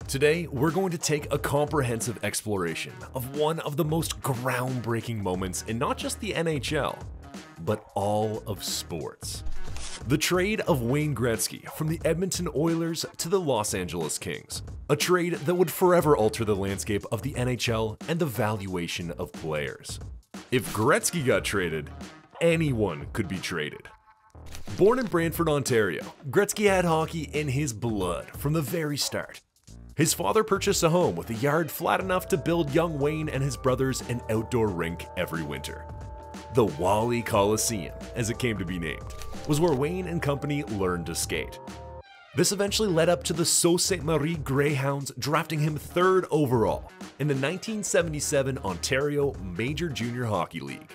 Today, we're going to take a comprehensive exploration of one of the most groundbreaking moments in not just the NHL, but all of sports. The trade of Wayne Gretzky from the Edmonton Oilers to the Los Angeles Kings. A trade that would forever alter the landscape of the NHL and the valuation of players. If Gretzky got traded, anyone could be traded. Born in Brantford, Ontario, Gretzky had hockey in his blood from the very start. His father purchased a home with a yard flat enough to build young Wayne and his brothers an outdoor rink every winter. The Wally Coliseum, as it came to be named, was where Wayne and company learned to skate. This eventually led up to the Sault Ste. Marie Greyhounds drafting him 3rd overall in the 1977 Ontario Major Junior Hockey League.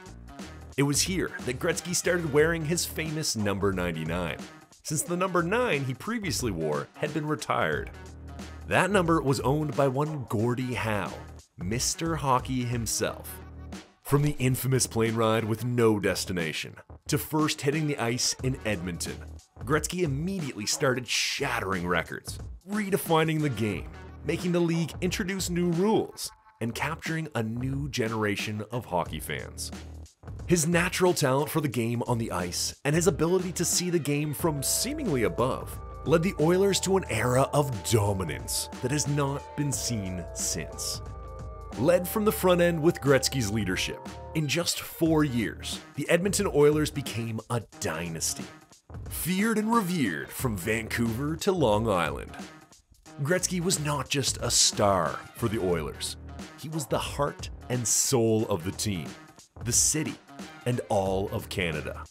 It was here that Gretzky started wearing his famous number 99, since the number 9 he previously wore had been retired. That number was owned by one Gordie Howe, Mr. Hockey himself. From the infamous plane ride with no destination, to first hitting the ice in Edmonton, Gretzky immediately started shattering records, redefining the game, making the league introduce new rules, and capturing a new generation of hockey fans. His natural talent for the game on the ice and his ability to see the game from seemingly above led the Oilers to an era of dominance that has not been seen since. Led from the front end with Gretzky's leadership, in just 4 years, the Edmonton Oilers became a dynasty. Feared and revered from Vancouver to Long Island. Gretzky was not just a star for the Oilers. He was the heart and soul of the team, the city, and all of Canada.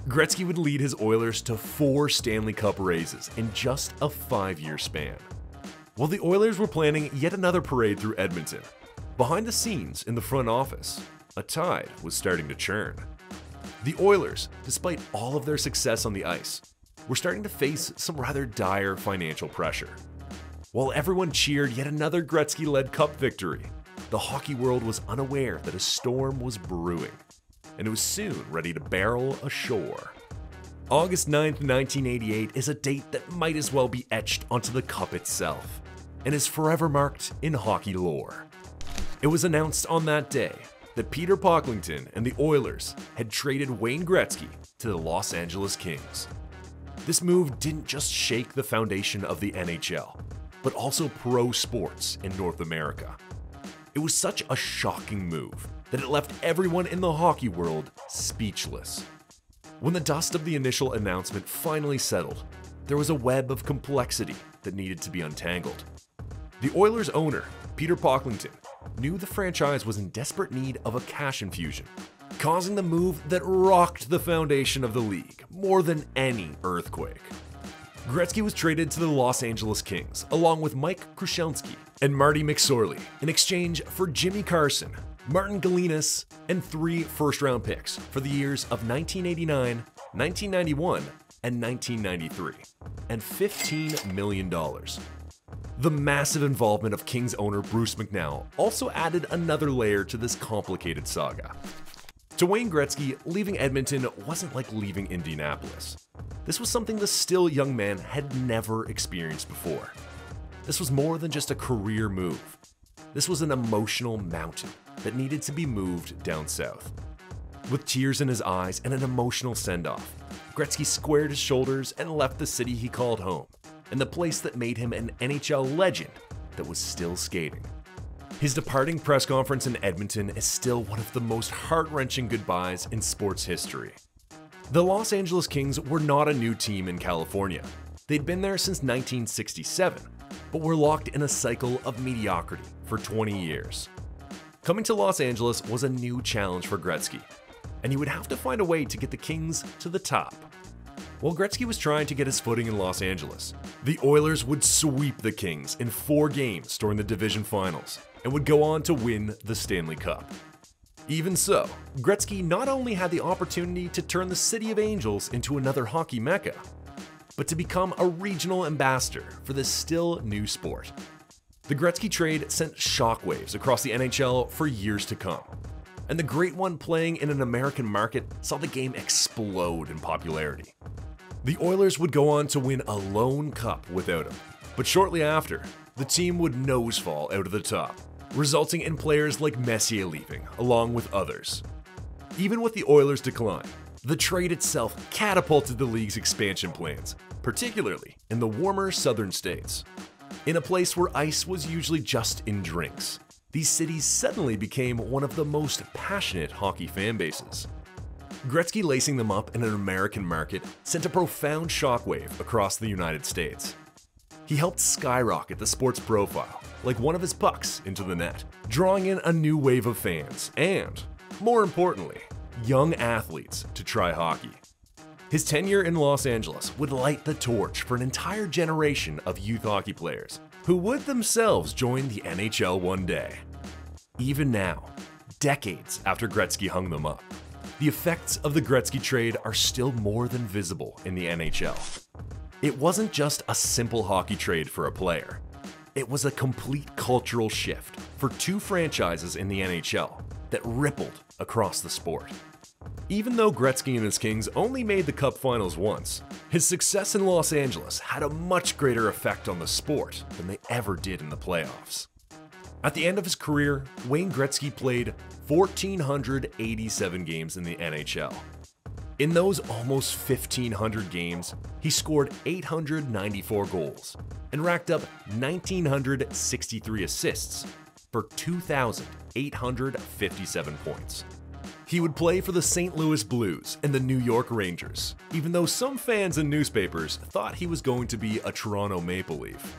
Gretzky would lead his Oilers to 4 Stanley Cup raises in just a 5-year span. While the Oilers were planning yet another parade through Edmonton, behind the scenes in the front office, a tide was starting to churn. The Oilers, despite all of their success on the ice, were starting to face some rather dire financial pressure. While everyone cheered yet another Gretzky-led Cup victory, the hockey world was unaware that a storm was brewing, and it was soon ready to barrel ashore. August 9th, 1988 is a date that might as well be etched onto the cup itself, and is forever marked in hockey lore. It was announced on that day that Peter Pocklington and the Oilers had traded Wayne Gretzky to the Los Angeles Kings. This move didn't just shake the foundation of the NHL, but also pro sports in North America. It was such a shocking move that it left everyone in the hockey world speechless. When the dust of the initial announcement finally settled, there was a web of complexity that needed to be untangled. The Oilers' owner, Peter Pocklington, knew the franchise was in desperate need of a cash infusion, causing the move that rocked the foundation of the league more than any earthquake. Gretzky was traded to the Los Angeles Kings along with Mike Krushelnyski and Marty McSorley in exchange for Jimmy Carson, Martin Galinas, and 3 first-round picks for the years of 1989, 1991, and 1993, and $15 million. The massive involvement of Kings owner Bruce McNall also added another layer to this complicated saga. To Wayne Gretzky, leaving Edmonton wasn't like leaving Indianapolis. This was something the still young man had never experienced before. This was more than just a career move. This was an emotional mountain that needed to be moved down south. With tears in his eyes and an emotional send-off, Gretzky squared his shoulders and left the city he called home, and the place that made him an NHL legend that was still skating. His departing press conference in Edmonton is still one of the most heart-wrenching goodbyes in sports history. The Los Angeles Kings were not a new team in California. They'd been there since 1967, but were locked in a cycle of mediocrity for 20 years. Coming to Los Angeles was a new challenge for Gretzky, and he would have to find a way to get the Kings to the top. While Gretzky was trying to get his footing in Los Angeles, the Oilers would sweep the Kings in 4 games during the division finals and would go on to win the Stanley Cup. Even so, Gretzky not only had the opportunity to turn the City of Angels into another hockey mecca, but to become a regional ambassador for this still new sport. The Gretzky trade sent shockwaves across the NHL for years to come, and the Great One playing in an American market saw the game explode in popularity. The Oilers would go on to win a lone cup without him, but shortly after, the team would nosefall out of the top, resulting in players like Messier leaving, along with others. Even with the Oilers' decline, the trade itself catapulted the league's expansion plans, particularly in the warmer southern states. In a place where ice was usually just in drinks, these cities suddenly became one of the most passionate hockey fan bases. Gretzky lacing them up in an American market sent a profound shockwave across the United States. He helped skyrocket the sport's profile, like one of his pucks into the net, drawing in a new wave of fans and, more importantly, young athletes to try hockey. His tenure in Los Angeles would light the torch for an entire generation of youth hockey players who would themselves join the NHL one day. Even now, decades after Gretzky hung them up, the effects of the Gretzky trade are still more than visible in the NHL. It wasn't just a simple hockey trade for a player. It was a complete cultural shift for two franchises in the NHL that rippled across the sport. Even though Gretzky and his Kings only made the Cup Finals once, his success in Los Angeles had a much greater effect on the sport than they ever did in the playoffs. At the end of his career, Wayne Gretzky played 1,487 games in the NHL. In those almost 1,500 games, he scored 894 goals and racked up 1,963 assists for 2,857 points. He would play for the St. Louis Blues and the New York Rangers, even though some fans and newspapers thought he was going to be a Toronto Maple Leaf.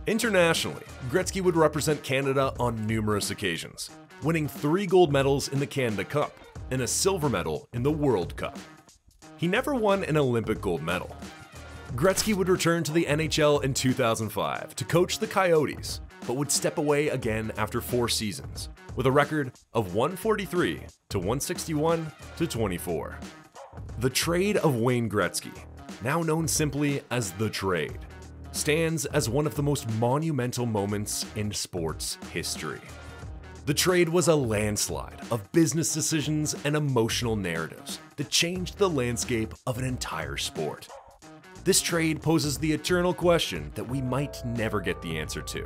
Internationally, Gretzky would represent Canada on numerous occasions, winning 3 gold medals in the Canada Cup and a silver medal in the World Cup. He never won an Olympic gold medal. Gretzky would return to the NHL in 2005 to coach the Coyotes, but would step away again after 4 seasons, with a record of 143 to 161 to 24. The trade of Wayne Gretzky, now known simply as the trade, stands as one of the most monumental moments in sports history. The trade was a landslide of business decisions and emotional narratives that changed the landscape of an entire sport. This trade poses the eternal question that we might never get the answer to.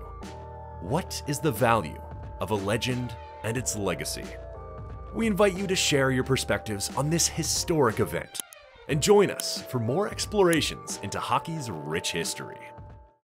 What is the value of a legend and its legacy? We invite you to share your perspectives on this historic event and join us for more explorations into hockey's rich history.